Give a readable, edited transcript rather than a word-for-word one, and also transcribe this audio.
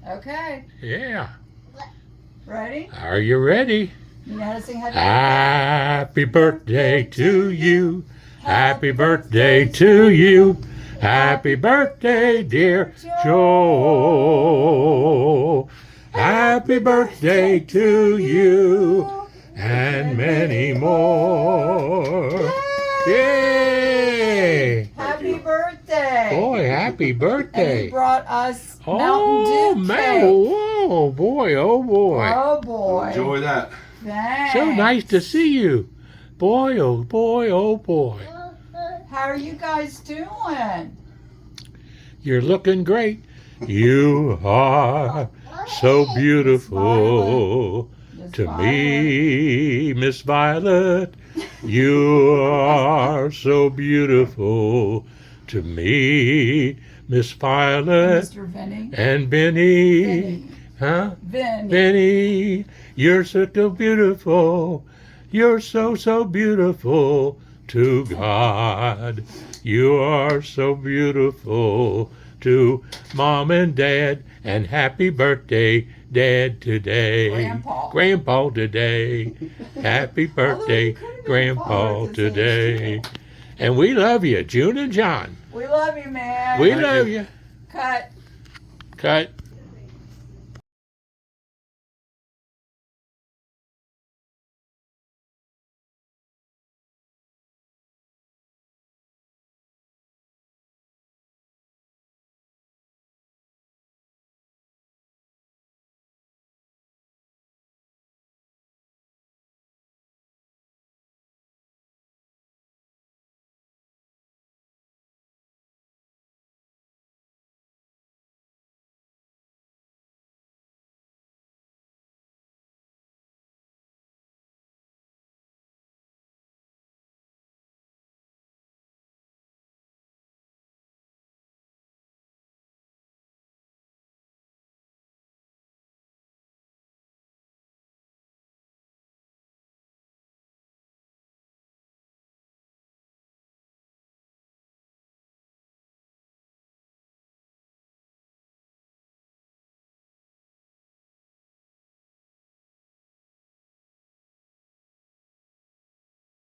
Okay. Yeah. Ready? Are you ready? You know how to sing Happy birthday to you. Happy birthday to you. Happy birthday, dear Joe. Happy birthday to you and many more. Yay! Happy birthday. Boy, happy And birthday. he brought us Oh, Mountain Dew man. cake. Whoa, boy, oh, boy. Oh, boy. Enjoy that. Thanks. So nice to see you. Boy, oh, boy, oh, boy. How are you guys doing? You're looking great. You are so beautiful Miss to Violet. me, Miss Violet. You are so beautiful to me, Miss Violet. Mr. Vinny. And Benny. Vinny. Huh? Vinny. Benny, you're so beautiful. You're so beautiful to God. You are so beautiful to Mom and Dad. And happy birthday, Dad, today. Grandpa today. Happy birthday, Grandpa today. And we love you, June and John. We love you, man. We Thank love you. you. Cut. Cut.